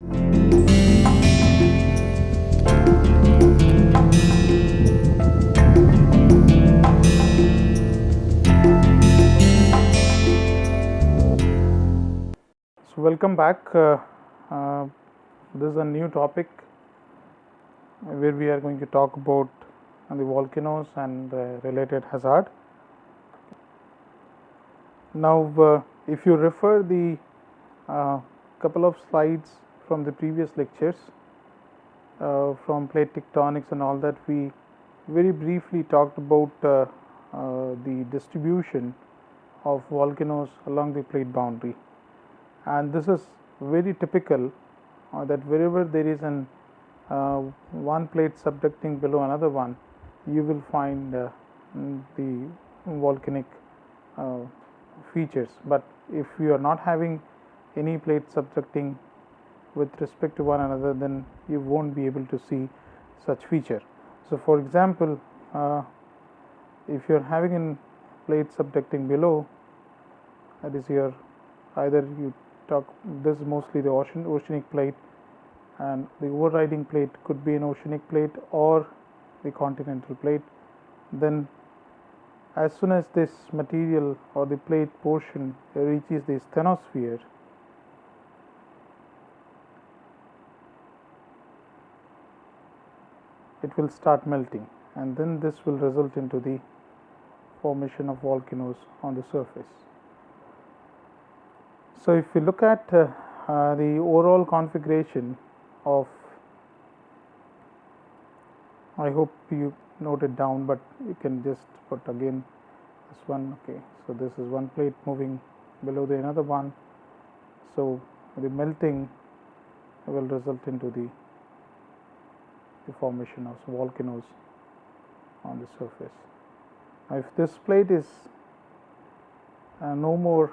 So welcome back. This is a new topic where we are going to talk about the volcanoes and related hazard. Now, if you refer the couple of slides from the previous lectures from plate tectonics and all that, we very briefly talked about the distribution of volcanoes along the plate boundary, and this is very typical that wherever there is an one plate subducting below another one, you will find the volcanic features. But if you are not having any plate subducting with respect to one another, then you won't be able to see such feature. So for example, if you are having a plate subducting below, that is your either you talk this is mostly the oceanic plate, and the overriding plate could be an oceanic plate or the continental plate. Then as soon as this material or the plate portion reaches the asthenosphere, it will start melting, and then this will result into the formation of volcanoes on the surface. So if we look at the overall configuration of, I hope you note it down, but you can just put again this one. Okay, so this is one plate moving below the another one, so the melting will result into the formation of volcanoes on the surface. Now if this plate is no more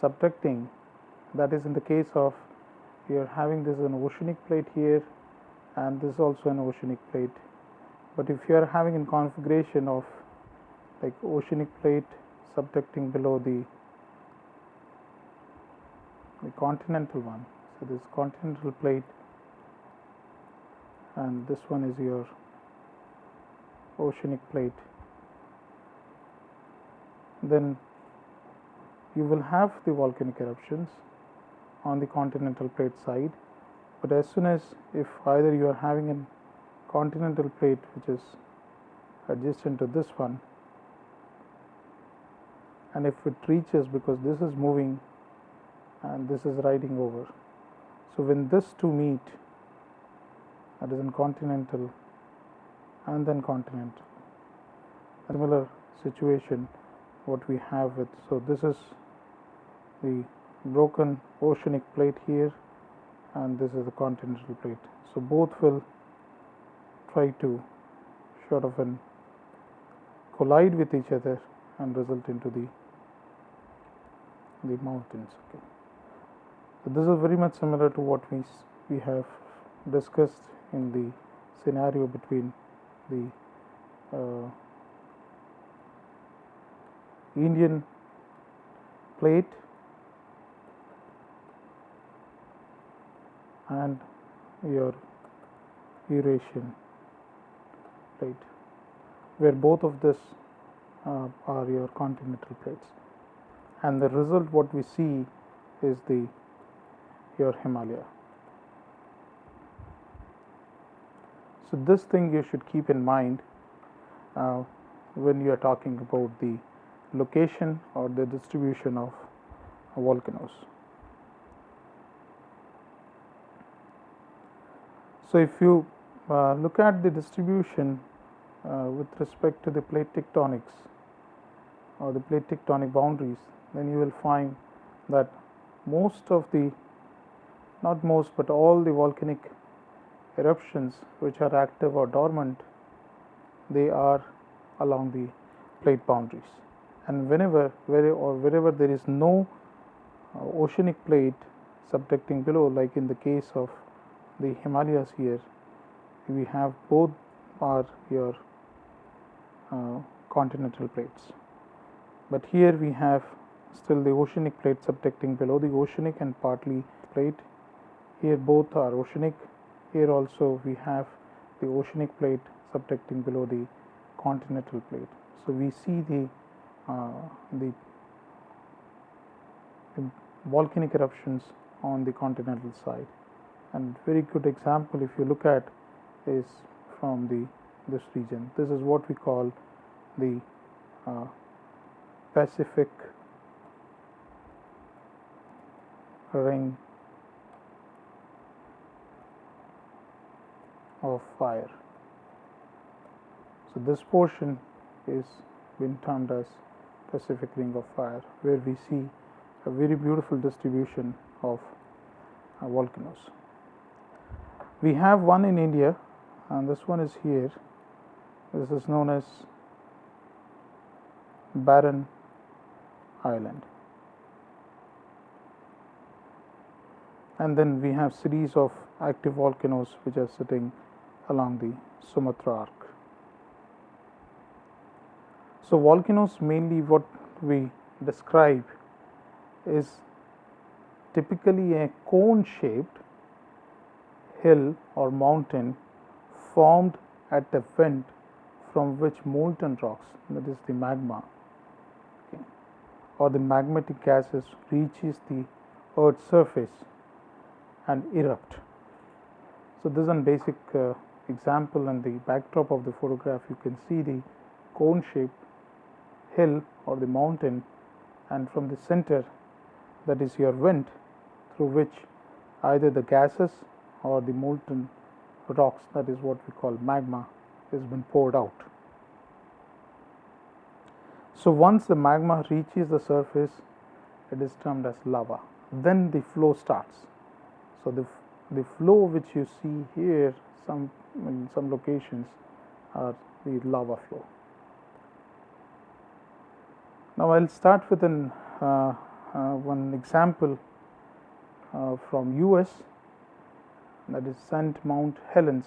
subducting, that is in the case of you are having this an oceanic plate here, and this is also an oceanic plate. But if you are having a configuration of like oceanic plate subducting below the continental one, so this continental plate, and this one is your oceanic plate, then you will have the volcanic eruptions on the continental plate side. But as soon as if either you are having a continental plate which is adjacent to this one, and if it reaches, because this is moving and this is riding over, so when this two meet, that is in continental and then continental, a similar situation what we have with, so this is the broken oceanic plate here, and this is the continental plate. So both will try to sort of collide with each other and result into the mountains. Okay, so this is very much similar to what we have discussed in the scenario between the Indian plate and your Eurasian plate, where both of this are your continental plates, and the result what we see is your Himalaya. So this thing you should keep in mind when you are talking about the location or the distribution of volcanoes. So if you look at the distribution with respect to the plate tectonics or the plate tectonic boundaries, then you will find that most of the, not most, but all the volcanic eruptions which are active or dormant, they are along the plate boundaries. And wherever there is no oceanic plate subducting below, like in the case of the Himalayas here, we have both are your continental plates, but here we have still the oceanic plate subducting below the oceanic and partly plate, Here both are oceanic. Here also we have the oceanic plate subducting below the continental plate. So we see the volcanic eruptions on the continental side. And very good example, if you look at, is from this region. This is what we call the Pacific Ring of Fire. So this portion is been termed as Pacific Ring of Fire, where we see a very beautiful distribution of volcanoes. We have one in India, and this one is here. This is known as Barren Island. And then we have series of active volcanoes which are sitting along the Sumatra arc. So volcanoes, mainly what we describe is typically a cone-shaped hill or mountain formed at a vent from which molten rocks, that is the magma, or the magmatic gases, reaches the Earth's surface and erupt. So this is a basic example. In the backdrop of the photograph, you can see the cone-shaped hill or the mountain, and from the center, that is your vent, through which either the gases or the molten rocks, that is what we call magma, has been poured out. So once the magma reaches the surface, it is termed as lava. Then the flow starts. So the flow which you see here, in some locations, are the lava flow. Now I'll start with one example from US, that is St. Mount Helens.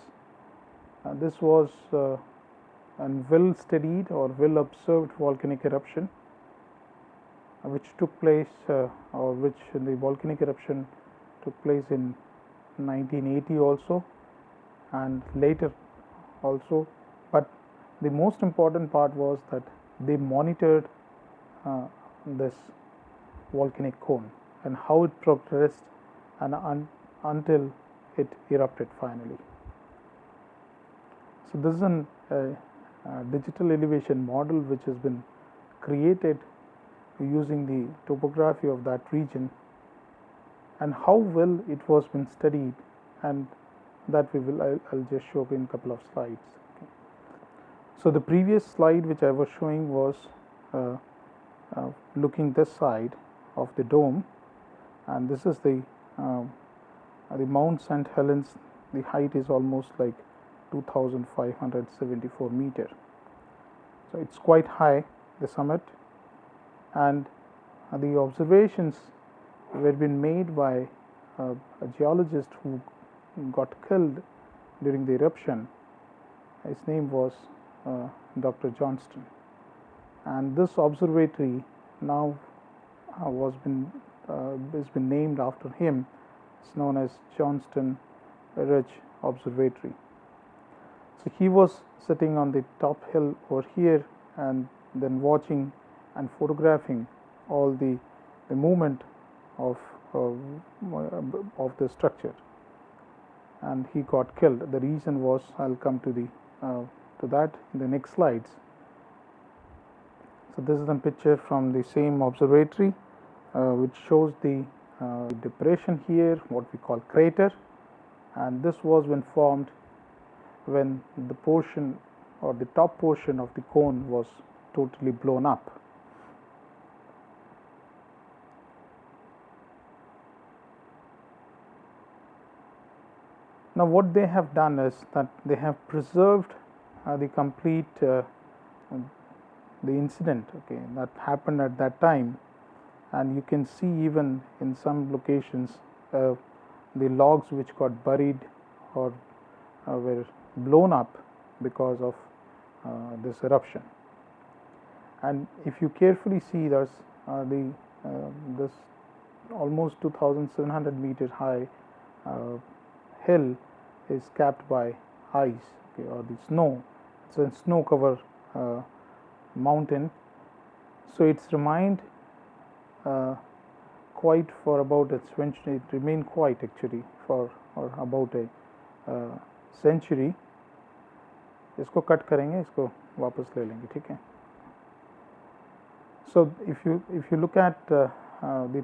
This was a well studied or well observed volcanic eruption which took place or which the volcanic eruption took place in 1980 also, and later also. But the most important part was that they monitored this volcanic cone and how it progressed and until it erupted finally. So this is a digital elevation model which has been created using the topography of that region and how well it was been studied, and that I'll just show in a couple of slides. Okay. So the previous slide which I was showing was looking this side of the dome, and this is the Mount St. Helens. The height is almost like 2,574 meters. So it's quite high, the summit, and the observations were been made by a geologist who got killed during the eruption. His name was Dr. Johnston, and this observatory now has been named after him. It's known as Johnston Ridge Observatory. So he was sitting on the top hill over here and then watching and photographing all the movement of the structure, and he got killed. The reason was, I'll come to that in the next slides. So this is a picture from the same observatory which shows the depression here, what we call crater, and this was when formed when the portion or the top portion of the cone was totally blown up. Now what they have done is that they have preserved the complete the incident, okay, that happened at that time, and you can see even in some locations the logs which got buried or were blown up because of this eruption. And if you carefully see, there's this almost 2,700 meters high hill is capped by ice, okay, or the snow. It's a snow cover mountain, so it's remained quiet for about a century. It remained quiet actually for about a century. इसको cut करेंगे, इसको वापस ले लेंगे, ठीक है. So if you look at the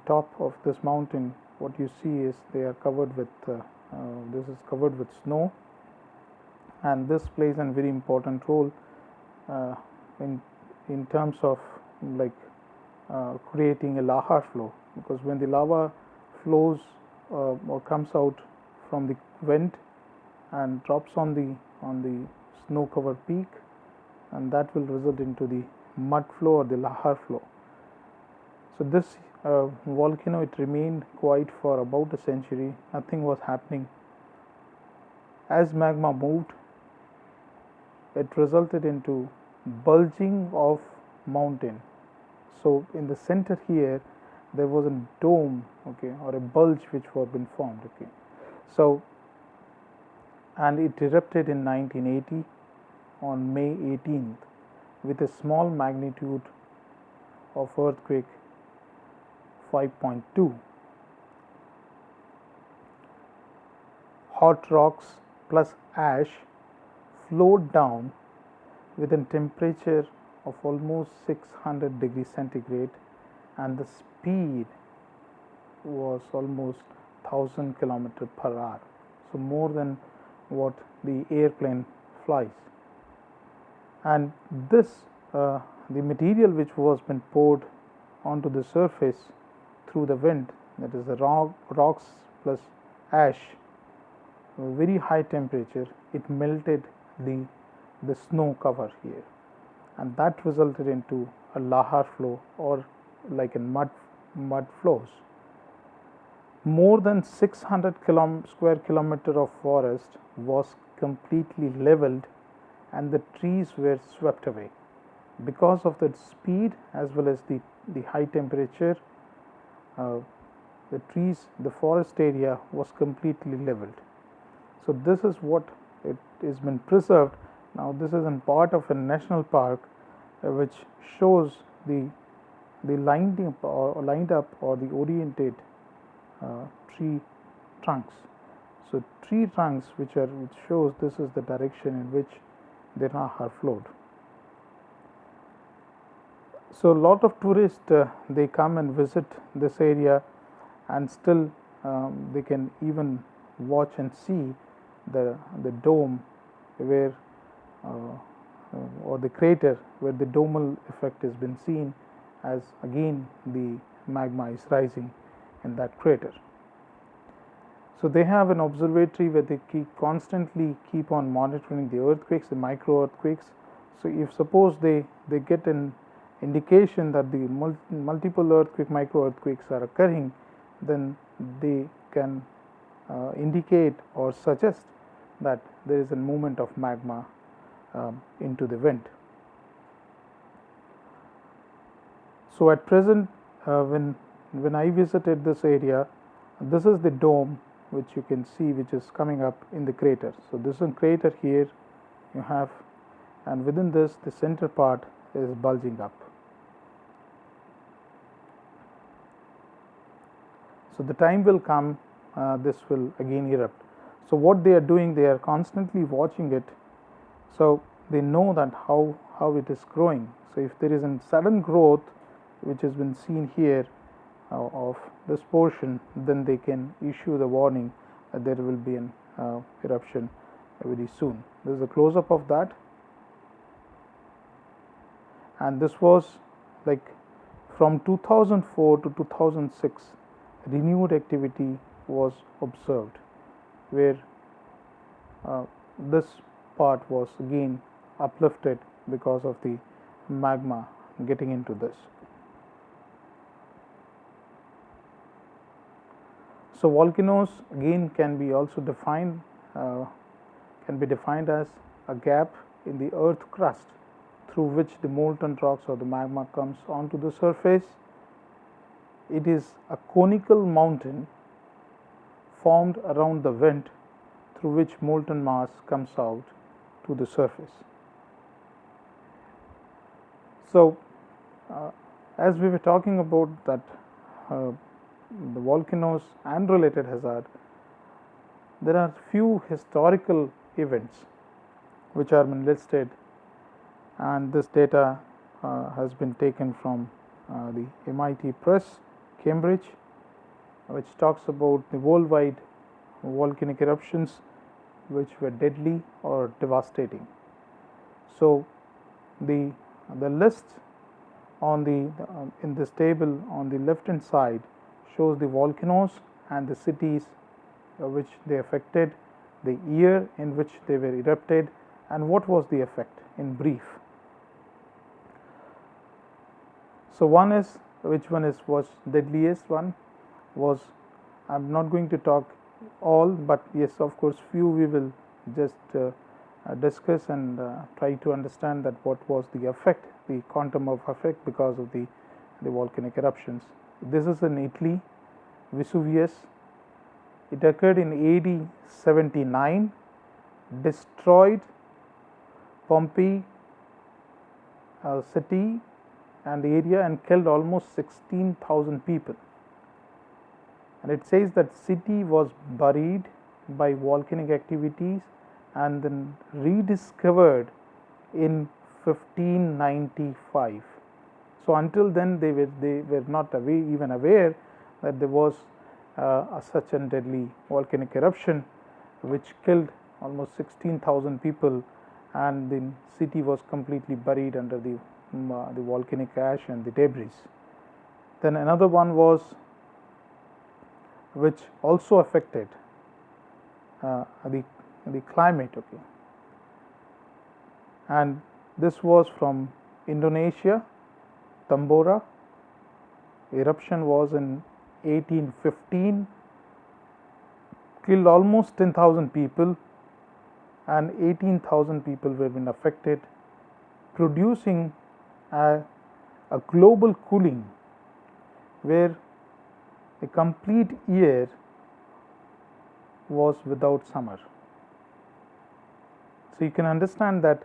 top of this mountain, what you see is they are covered with this is covered with snow, and this plays a very important role in terms of like creating a lava flow, because when the lava flows or comes out from the vent and drops on the snow covered peak, and that will result into the mud flow or the lava flow. So this volcano, it remained quiet for about a century. Nothing was happening. As magma moved, it resulted into bulging of mountain. So in the center here there was a dome, okay, or a bulge which was been formed, okay. So, and it erupted in 1980 on May 18th with a small magnitude of earthquake 5.2. Hot rocks plus ash flowed down with a temperature of almost 600 degrees centigrade, and the speed was almost 1000 km per hour, so more than what the airplane flies. And this the material which was been poured onto the surface through the wind, that is the rocks plus ash, very high temperature, it melted the snow cover here, and that resulted into a lava flow or like a mud flows. More than 600 square kilometer of forest was completely leveled, and the trees were swept away because of the speed as well as the high temperature. The trees, the forest area was completely leveled. So this is what it is been preserved. Now this is in part of a national park which shows the lined up or the oriented tree trunks. So tree trunks which shows this is the direction in which the lava flowed. So a lot of tourists they come and visit this area, and still they can even watch and see the dome where or the crater where the domal effect has been seen, as again the magma is rising in that crater. So they have an observatory where they constantly keep on monitoring the earthquakes, the micro earthquakes. So if suppose they get an indication that the multiple earthquake, micro earthquakes are occurring, then they can indicate or suggest that there is a movement of magma into the vent. So at present, when I visited this area, this is the dome which you can see, which is coming up in the crater. So this is a crater here you have, and within this the center part is bulging up. So the time will come, this will again erupt. So what they are doing, they are constantly watching it, so they know that how it is growing. So if there is a sudden growth which has been seen here of this portion, then they can issue the warning that there will be an eruption very soon. This is a close-up of that, and this was like from 2004 to 2006 renewed activity was observed, where this part was again uplifted because of the magma getting into this. So volcanoes again can be also defined as a gap in the earth crust through which the molten rocks or the magma comes onto the surface. It is a conical mountain formed around the vent through which molten mass comes out to the surface. So, as we were talking about that the volcanoes and related hazard, there are few historical events which are been listed, and this data has been taken from the MIT Press, Cambridge, which talks about the worldwide volcanic eruptions which were deadly or devastating. So, the list on the in this table on the left hand side shows the volcanoes and the cities which they affected, the year in which they were erupted, and what was the effect in brief. So, one is, which one was deadliest one was, I am not going to talk all, but yes, of course few we will just discuss and try to understand that what was the effect, the quantum of effect because of the volcanic eruptions. This is in Italy, Vesuvius. It occurred in AD 79, destroyed Pompeii city and the area and killed almost 16,000 people. And it says that city was buried by volcanic activities and then rediscovered in 1595. So, until then they were not even aware that there was such a deadly volcanic eruption which killed almost 16,000 people, and the city was completely buried under the volcanic ash and the debris. Then another one was which also affected the climate, okay, and this was from Indonesia, Tambora. Eruption was in 1815, killed almost 10,000 people, and 18,000 people were been affected, producing a global cooling where a complete year was without summer. So, you can understand that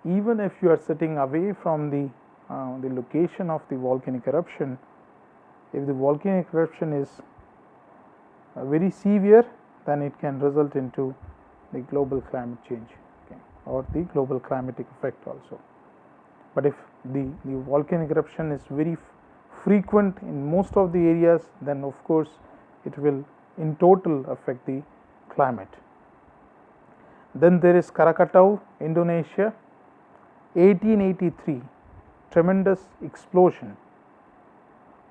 even if you are sitting away from the location of the volcanic eruption, if the volcanic eruption is very severe, then it can result into the global climate change, okay, or the global climatic effect also. But if the volcanic eruption is very frequent in most of the areas, then of course it will in total affect the climate. Then there is Krakatau, Indonesia, 1883, tremendous explosion,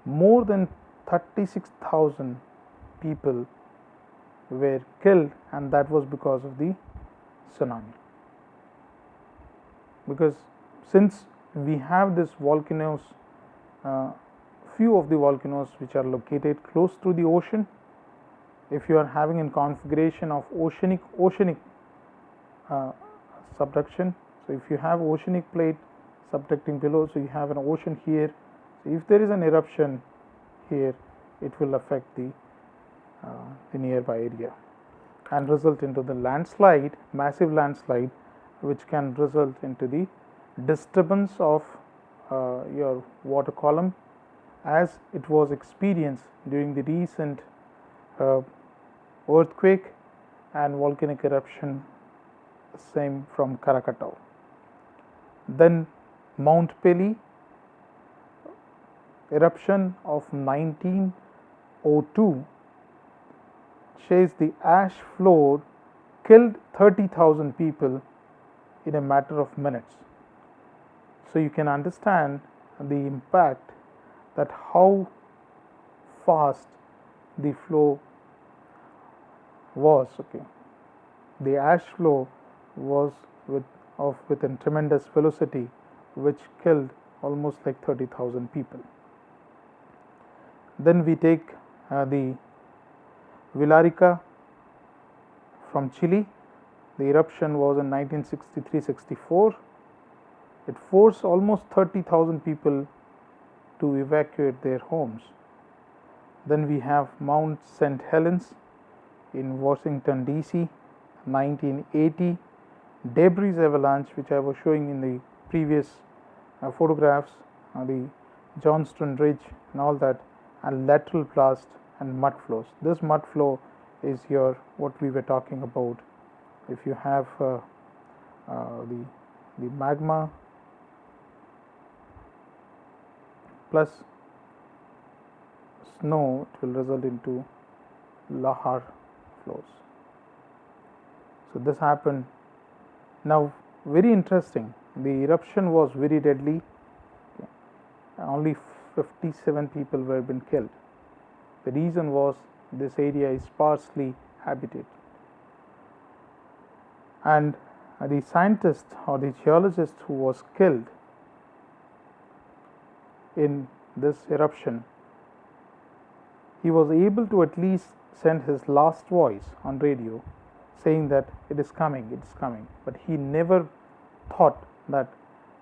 more than 36,000 people were killed, and that was because of the tsunami. Because since we have this volcanoes, few of the volcanoes which are located close to the ocean, if you are having in configuration of oceanic subduction, so if you have oceanic plate subducting below, so you have an ocean here, so if there is an eruption here, it will affect the nearby area and result into the landslide, massive landslide, which can result into the disturbance of your water column, as it was experienced during the recent earthquake and volcanic eruption, same from Krakatau. Then Mount Pelée, eruption of 1902, says the ash flow killed 30,000 people in a matter of minutes. So you can understand the impact, that how fast the flow was, okay. The ash flow was with a tremendous velocity, which killed almost like 30,000 people. Then we take the Villarrica from Chile. The eruption was in 1963-64. It forced almost 30,000 people to evacuate their homes. Then we have Mount St. Helens, in Washington DC, 1980, debris avalanche, which I was showing in the previous photographs, the Johnston Ridge and all that, and lateral blast and mud flows. This mud flow is your what we were talking about. If you have the magma plus snow, it will result into lahar flows. So this happened. Now, very interesting, the eruption was very deadly. Only 57 people were been killed. The reason was this area is sparsely habited, and the scientist or the geologist who was killed in this eruption, he was able to at least send his last voice on radio saying that it is coming, but he never thought that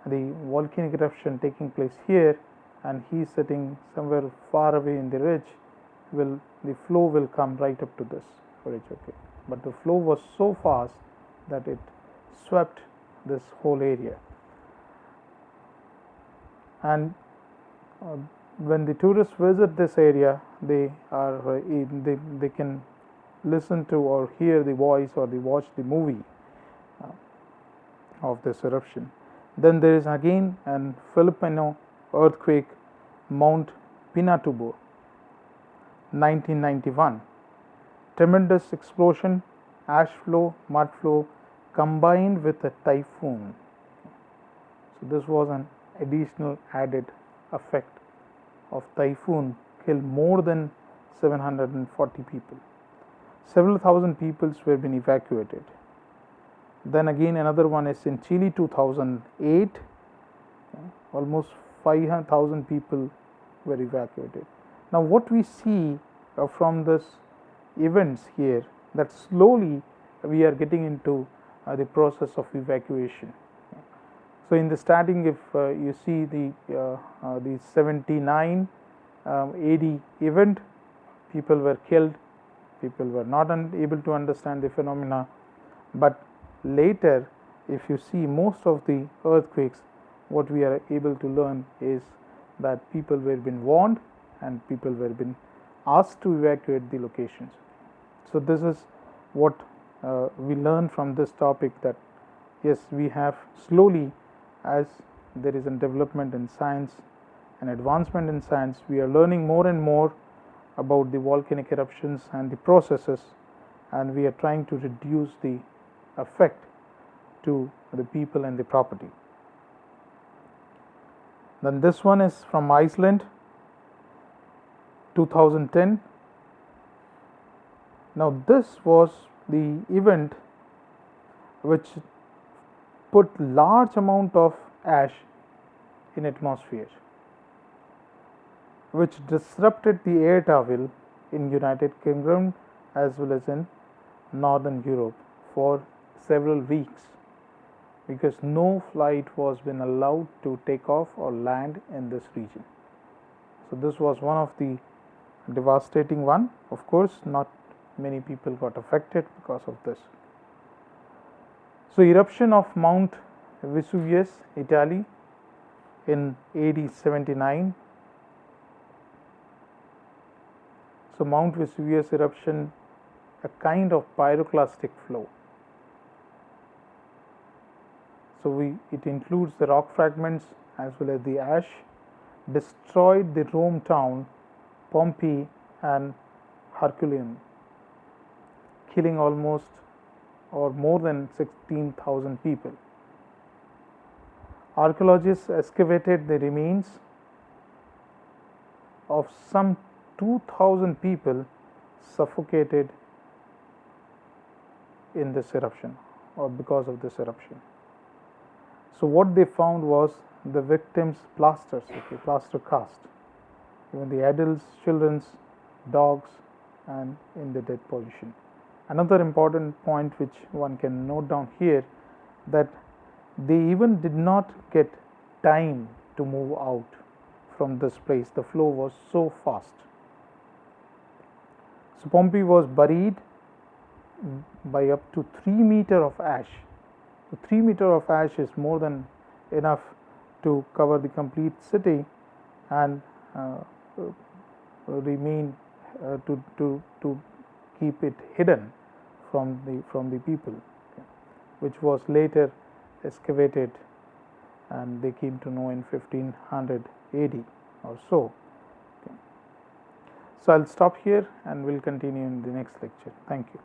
the volcanic eruption taking place here and he is sitting somewhere far away in the ridge, the flow will come right up to this ridge. Okay, but the flow was so fast that it swept this whole area. And when the tourists visit this area, they can listen to or hear the voice or they watch the movie of this eruption. Then there is again an Filipino earthquake, Mount Pinatubo, 1991. Tremendous explosion, ash flow, mud flow combined with a typhoon. So this was an additional added effect of typhoon, killed more than 740 people. Several thousand people were being evacuated. Then again another one is in Chile, 2008. Almost 5,000 people were evacuated. Now what we see from this events here, that slowly we are getting into the process of evacuation. So in the starting, if you see the 79 AD event, people were killed, people were not able to understand the phenomena, but later if you see most of the earthquakes, what we are able to learn is that people were been warned and people were been asked to evacuate the locations. So this is what we learn from this topic, that yes, we have slowly, as there is a development in science and advancement in science, we are learning more and more about the volcanic eruptions and the processes, and we are trying to reduce the effect to the people and the property. Then this one is from Iceland, 2010. Now this was the event which put large amount of ash in atmosphere, which disrupted the air travel in United Kingdom as well as in Northern Europe for several weeks, because no flight was been allowed to take off or land in this region. So this was one of the devastating one. Of course, not many people got affected because of this. So eruption of Mount Vesuvius, Italy, in AD 79. So Mount Vesuvius eruption, a kind of pyroclastic flow. So it includes the rock fragments as well as the ash, destroyed the Rome town, Pompeii and Herculaneum, killing almost or more than 16,000 people. Archaeologists excavated the remains of some 2,000 people suffocated in this eruption or because of this eruption. So what they found was the victims' plasters, plaster cast, even the adults, children's, dogs, and in the dead position. Another important point which one can note down here, that they even did not get time to move out from this place. The flow was so fast. So Pompeii was buried by up to 3 meter of ash. So 3 meter of ash is more than enough to cover the complete city and remain to keep it hidden from the people, okay, which was later excavated, and they came to know in 1500 AD or so. Okay. So I'll stop here and we'll continue in the next lecture. Thank you.